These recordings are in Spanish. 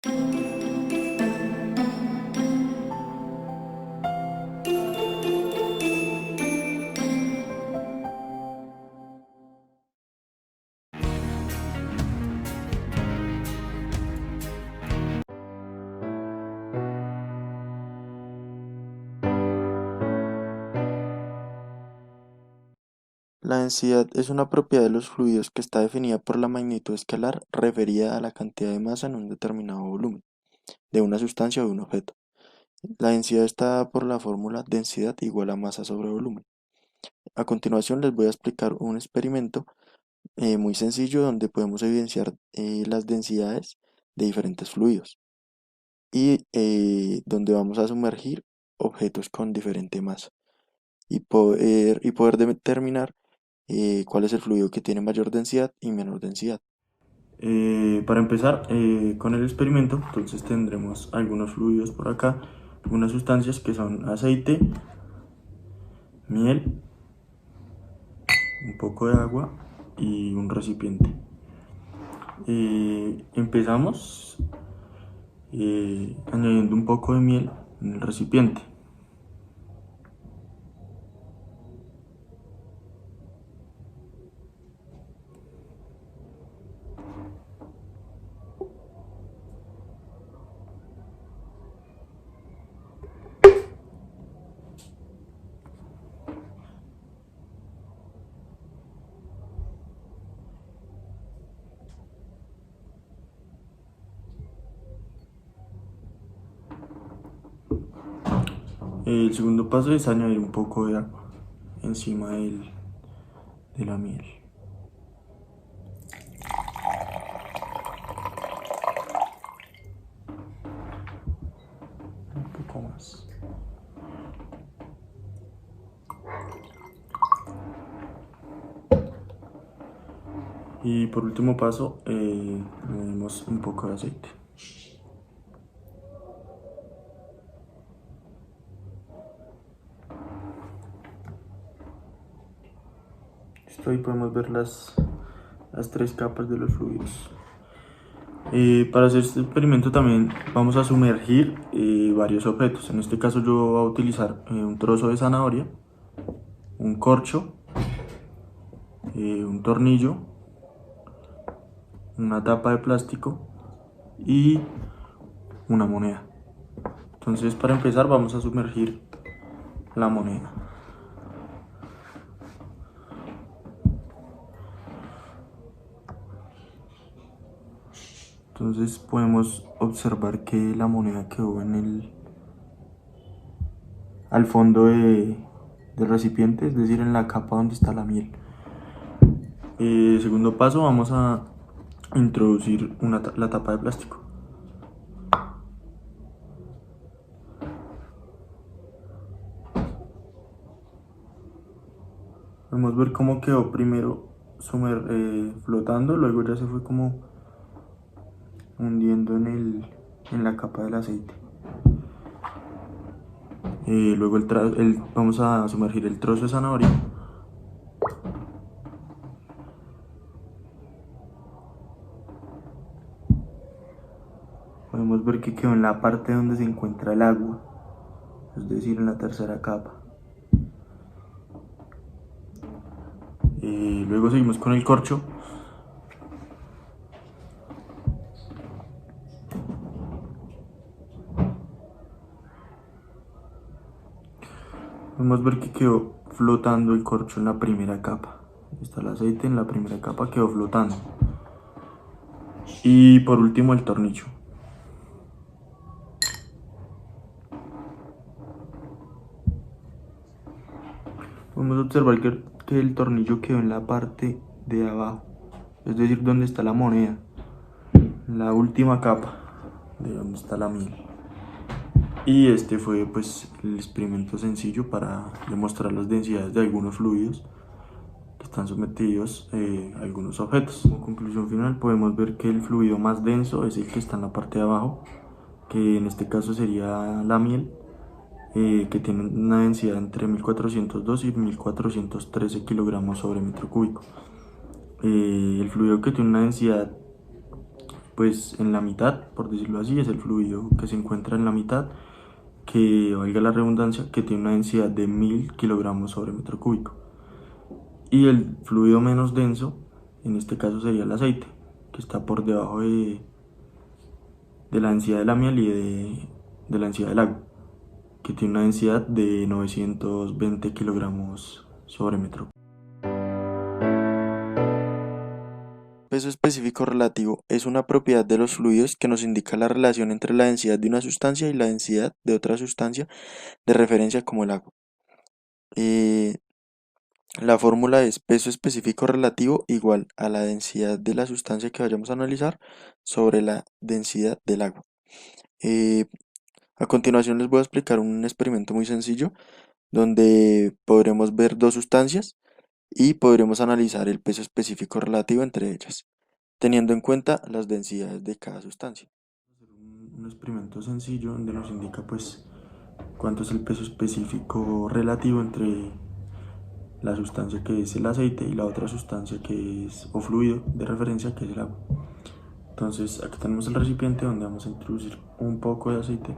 La densidad es una propiedad de los fluidos que está definida por la magnitud escalar referida a la cantidad de masa en un determinado volumen, de una sustancia o de un objeto. La densidad está dada por la fórmula densidad igual a masa sobre volumen. A continuación les voy a explicar un experimento muy sencillo donde podemos evidenciar las densidades de diferentes fluidos y donde vamos a sumergir objetos con diferente masa y poder determinar cuál es el fluido que tiene mayor densidad y menor densidad. Para empezar con el experimento, entonces tendremos algunos fluidos por acá, algunas sustancias que son aceite, miel, un poco de agua y un recipiente. Empezamos añadiendo un poco de miel en el recipiente. El segundo paso es añadir un poco de agua encima de la miel. Un poco más. Y por último paso, añadimos un poco de aceite. Listo, ahí podemos ver las tres capas de los fluidos. Para hacer este experimento también vamos a sumergir varios objetos. En este caso yo voy a utilizar un trozo de zanahoria, un corcho, un tornillo, una tapa de plástico y una moneda. Entonces para empezar vamos a sumergir la moneda. Entonces podemos observar que la moneda quedó al fondo del recipiente, es decir, en la capa donde está la miel. Segundo paso, vamos a introducir la tapa de plástico. Podemos ver cómo quedó primero flotando, luego ya se fue como hundiendo en la capa del aceite. Luego vamos a sumergir el trozo de zanahoria. Podemos ver que quedó en la parte donde se encuentra el agua, es decir, en la tercera capa. Luego seguimos con el corcho. Podemos ver que quedó flotando el corcho en la primera capa. Está el aceite en la primera capa, quedó flotando. Y por último el tornillo. Podemos observar que el tornillo quedó en la parte de abajo, es decir, donde está la moneda, en la última capa de donde está la miel. Y este fue pues el experimento sencillo para demostrar las densidades de algunos fluidos que están sometidos a algunos objetos. Como conclusión final podemos ver que el fluido más denso es el que está en la parte de abajo, que en este caso sería la miel, que tiene una densidad entre 1402 y 1413 kilogramos sobre metro cúbico. El fluido que tiene una densidad pues en la mitad, por decirlo así, es el fluido que se encuentra en la mitad, que valga la redundancia, que tiene una densidad de 1000 kilogramos sobre metro cúbico. Y el fluido menos denso, en este caso sería el aceite, que está por debajo de la densidad de la miel y de la densidad del agua, que tiene una densidad de 920 kilogramos sobre metro. Peso específico relativo es una propiedad de los fluidos que nos indica la relación entre la densidad de una sustancia y la densidad de otra sustancia de referencia como el agua. Eh, la fórmula es peso específico relativo igual a la densidad de la sustancia que vayamos a analizar sobre la densidad del agua. Eh, a continuación les voy a explicar un experimento muy sencillo donde podremos ver dos sustancias y podremos analizar el peso específico relativo entre ellas, teniendo en cuenta las densidades de cada sustancia. Un experimento sencillo donde nos indica pues cuánto es el peso específico relativo entre la sustancia que es el aceite y la otra sustancia que es o fluido de referencia que es el agua. Entonces aquí tenemos el recipiente donde vamos a introducir un poco de aceite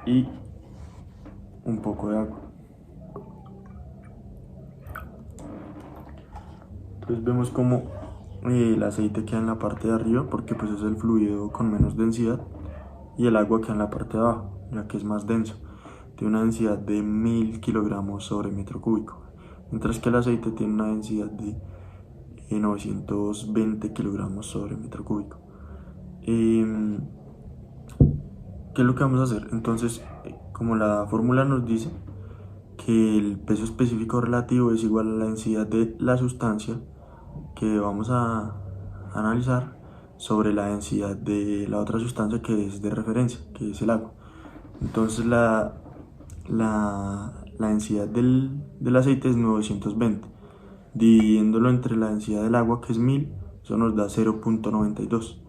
y un poco de agua. Entonces vemos como el aceite queda en la parte de arriba porque pues es el fluido con menos densidad y el agua queda en la parte de abajo ya que es más denso. Tiene una densidad de 1000 kilogramos sobre metro cúbico, mientras que el aceite tiene una densidad de 920 kilogramos sobre metro cúbico. Eh, ¿Qué es lo que vamos a hacer? Entonces, como la fórmula nos dice que el peso específico relativo es igual a la densidad de la sustancia que vamos a analizar sobre la densidad de la otra sustancia que es de referencia, que es el agua. Entonces la densidad del aceite es 920. Dividiéndolo entre la densidad del agua, que es 1000, eso nos da 0.92.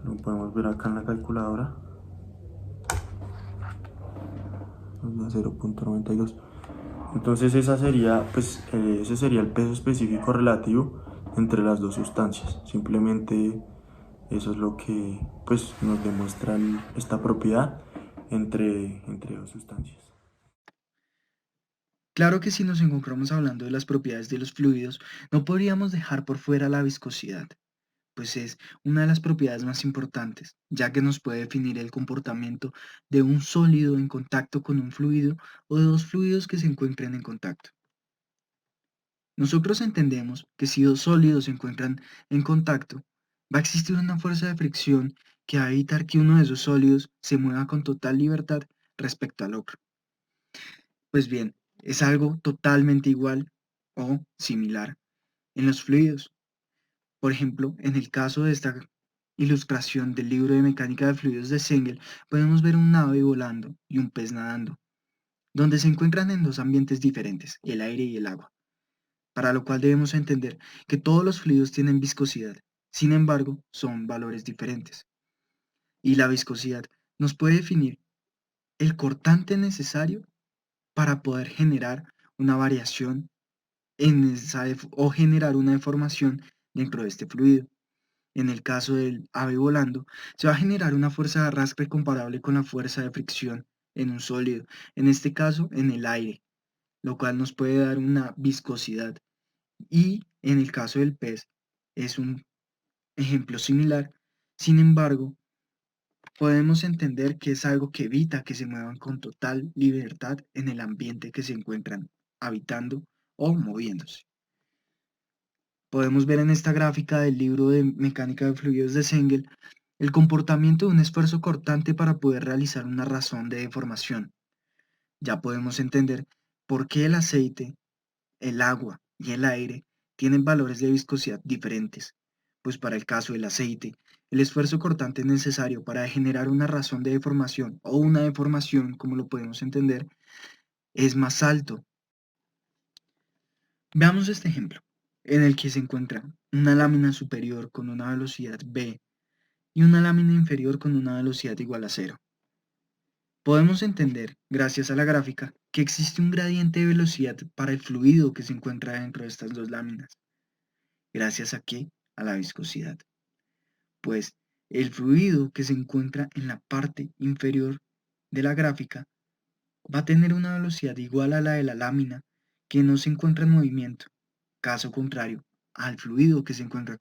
Lo podemos ver acá en la calculadora. Nos da 0.92. Entonces ese sería el peso específico relativo entre las dos sustancias. Simplemente eso es lo que pues, nos demuestra esta propiedad entre dos sustancias. Claro que si nos encontramos hablando de las propiedades de los fluidos, no podríamos dejar por fuera la viscosidad, pues es una de las propiedades más importantes, ya que nos puede definir el comportamiento de un sólido en contacto con un fluido o de dos fluidos que se encuentren en contacto. Nosotros entendemos que si dos sólidos se encuentran en contacto, va a existir una fuerza de fricción que va a evitar que uno de esos sólidos se mueva con total libertad respecto al otro. Pues bien, es algo totalmente igual o similar en los fluidos. Por ejemplo, en el caso de esta ilustración del libro de mecánica de fluidos de Sengel, podemos ver un ave volando y un pez nadando, donde se encuentran en dos ambientes diferentes, el aire y el agua, para lo cual debemos entender que todos los fluidos tienen viscosidad, sin embargo, son valores diferentes. Y la viscosidad nos puede definir el cortante necesario para poder generar una variación o generar una deformación dentro de este fluido. En el caso del ave volando, se va a generar una fuerza de arrastre comparable con la fuerza de fricción en un sólido, en este caso en el aire, lo cual nos puede dar una viscosidad. Y en el caso del pez es un ejemplo similar. Sin embargo, podemos entender que es algo que evita que se muevan con total libertad en el ambiente que se encuentran habitando o moviéndose. Podemos ver en esta gráfica del libro de mecánica de fluidos de Sengel el comportamiento de un esfuerzo cortante para poder realizar una razón de deformación. Ya podemos entender por qué el aceite, el agua y el aire tienen valores de viscosidad diferentes, pues para el caso del aceite, el esfuerzo cortante necesario para generar una razón de deformación o una deformación, como lo podemos entender, es más alto. Veamos este ejemplo, en el que se encuentra una lámina superior con una velocidad v y una lámina inferior con una velocidad igual a cero. Podemos entender, gracias a la gráfica, que existe un gradiente de velocidad para el fluido que se encuentra dentro de estas dos láminas. ¿Gracias a qué? A la viscosidad. Pues el fluido que se encuentra en la parte inferior de la gráfica va a tener una velocidad igual a la de la lámina que no se encuentra en movimiento, caso contrario al fluido que se encuentra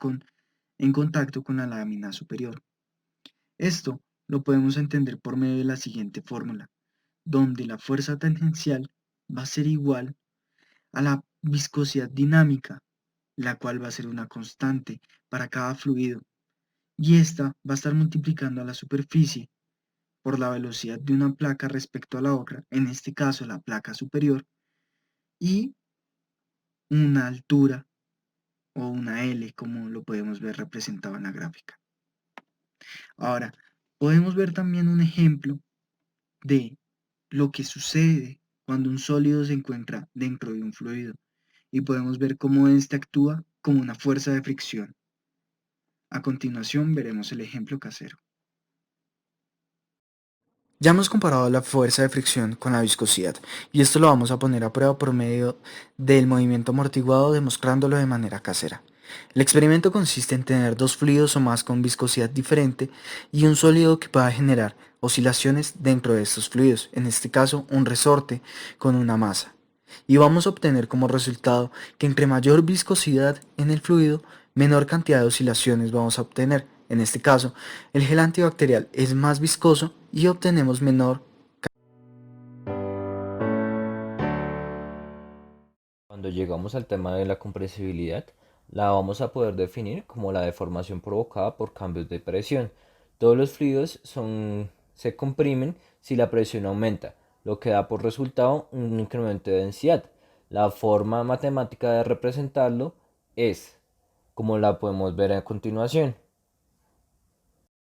en contacto con la lámina superior. Esto lo podemos entender por medio de la siguiente fórmula, donde la fuerza tangencial va a ser igual a la viscosidad dinámica, la cual va a ser una constante para cada fluido, y esta va a estar multiplicando a la superficie por la velocidad de una placa respecto a la otra, en este caso la placa superior, y una altura o una L, como lo podemos ver representado en la gráfica. Ahora, podemos ver también un ejemplo de lo que sucede cuando un sólido se encuentra dentro de un fluido, y podemos ver cómo éste actúa como una fuerza de fricción. A continuación veremos el ejemplo casero. Ya hemos comparado la fuerza de fricción con la viscosidad, y esto lo vamos a poner a prueba por medio del movimiento amortiguado, demostrándolo de manera casera. El experimento consiste en tener dos fluidos o más con viscosidad diferente y un sólido que pueda generar oscilaciones dentro de estos fluidos, en este caso un resorte con una masa. Y vamos a obtener como resultado que entre mayor viscosidad en el fluido, menor cantidad de oscilaciones vamos a obtener. En este caso, el gel antibacterial es más viscoso y obtenemos menor. Cuando llegamos al tema de la compresibilidad, la vamos a poder definir como la deformación provocada por cambios de presión. Todos los fluidos se comprimen si la presión aumenta, lo que da por resultado un incremento de densidad. La forma matemática de representarlo es como la podemos ver a continuación.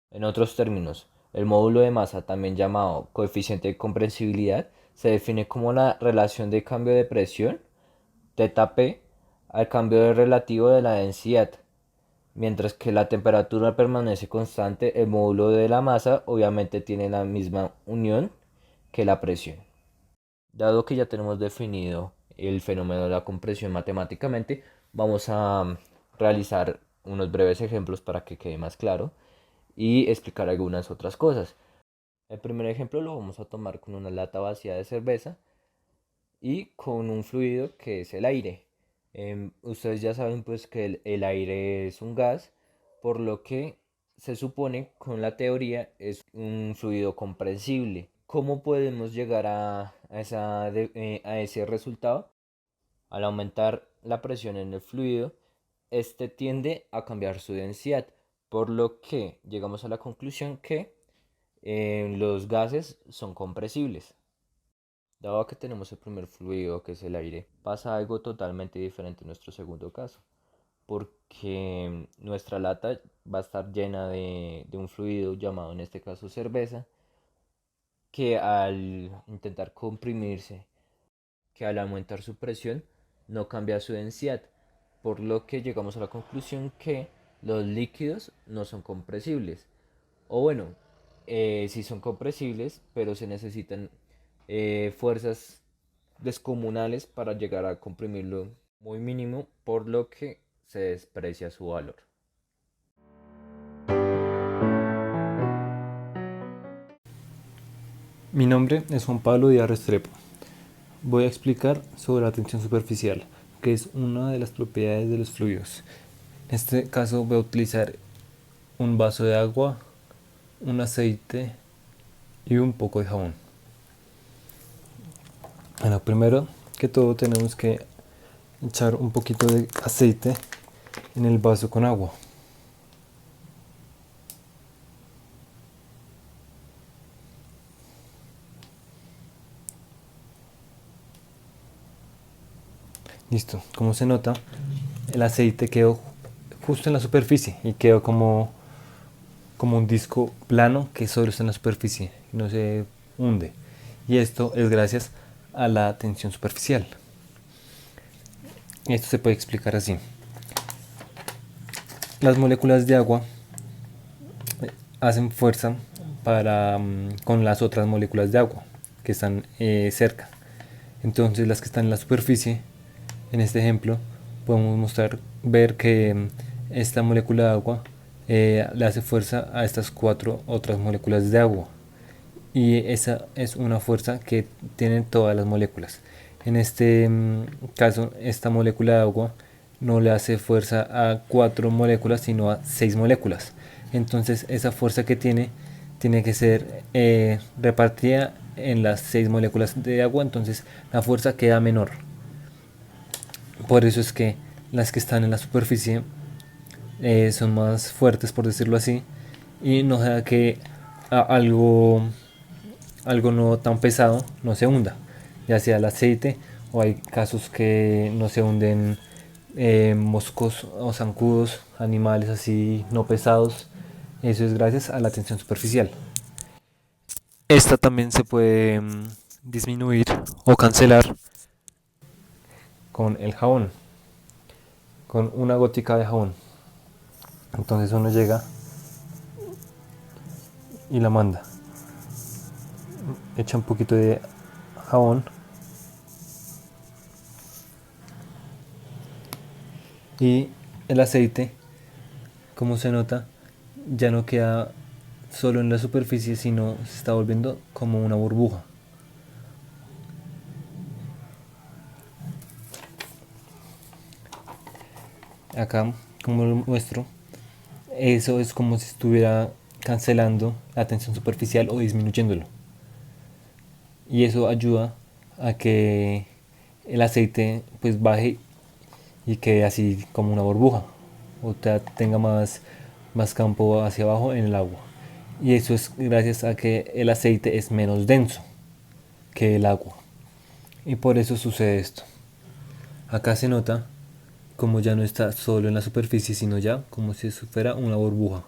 En otros términos, el módulo de masa, también llamado coeficiente de compresibilidad, se define como la relación de cambio de presión θP al cambio relativo de la densidad. Mientras que la temperatura permanece constante, el módulo de la masa obviamente tiene la misma unión que la presión. Dado que ya tenemos definido el fenómeno de la compresión matemáticamente, vamos a realizar unos breves ejemplos para que quede más claro y explicar algunas otras cosas. El primer ejemplo lo vamos a tomar con una lata vacía de cerveza y con un fluido que es el aire. Ustedes ya saben pues que el aire es un gas, por lo que se supone con la teoría es un fluido compresible. ¿Cómo podemos llegar a ese resultado? Al aumentar la presión en el fluido, este tiende a cambiar su densidad, por lo que llegamos a la conclusión que los gases son compresibles. Dado que tenemos el primer fluido, que es el aire, pasa algo totalmente diferente en nuestro segundo caso, porque nuestra lata va a estar llena de un fluido llamado en este caso cerveza, que al intentar comprimirse, que al aumentar su presión, no cambia su densidad, por lo que llegamos a la conclusión que los líquidos no son compresibles. O bueno, sí son compresibles, pero se necesitan fuerzas descomunales para llegar a comprimirlo muy mínimo, por lo que se desprecia su valor. Mi nombre es Juan Pablo Díaz Restrepo. Voy a explicar sobre la tensión superficial, que es una de las propiedades de los fluidos. En este caso voy a utilizar un vaso de agua, un aceite y un poco de jabón. Bueno, primero que todo tenemos que echar un poquito de aceite en el vaso con agua. Listo, como se nota, el aceite quedó justo en la superficie y quedó como un disco plano que solo está en la superficie y no se hunde. Y esto es gracias a la tensión superficial. Esto se puede explicar así. Las moléculas de agua hacen fuerza con las otras moléculas de agua que están cerca. Entonces las que están en la superficie, en este ejemplo, podemos ver que esta molécula de agua le hace fuerza a estas 4 otras moléculas de agua. Y esa es una fuerza que tienen todas las moléculas. En este caso, esta molécula de agua no le hace fuerza a 4 moléculas, sino a 6 moléculas. Entonces esa fuerza que tiene que ser repartida en las 6 moléculas de agua, entonces la fuerza queda menor. Por eso es que las que están en la superficie son más fuertes, por decirlo así, y no deja que algo no tan pesado no se hunda, ya sea el aceite, o hay casos que no se hunden moscos o zancudos, animales así no pesados. Eso es gracias a la tensión superficial. Esta también se puede disminuir o cancelar con el jabón, con una gotica de jabón. Entonces uno llega y la manda, echa un poquito de jabón y el aceite, como se nota, ya no queda solo en la superficie, sino se está volviendo como una burbuja. Acá, como lo muestro, eso es como si estuviera cancelando la tensión superficial o disminuyéndolo. Y eso ayuda a que el aceite pues baje y quede así como una burbuja, o tenga más campo hacia abajo en el agua. Y eso es gracias a que el aceite es menos denso que el agua. Y por eso sucede esto. Acá se nota como ya no está solo en la superficie, sino ya como si fuera una burbuja.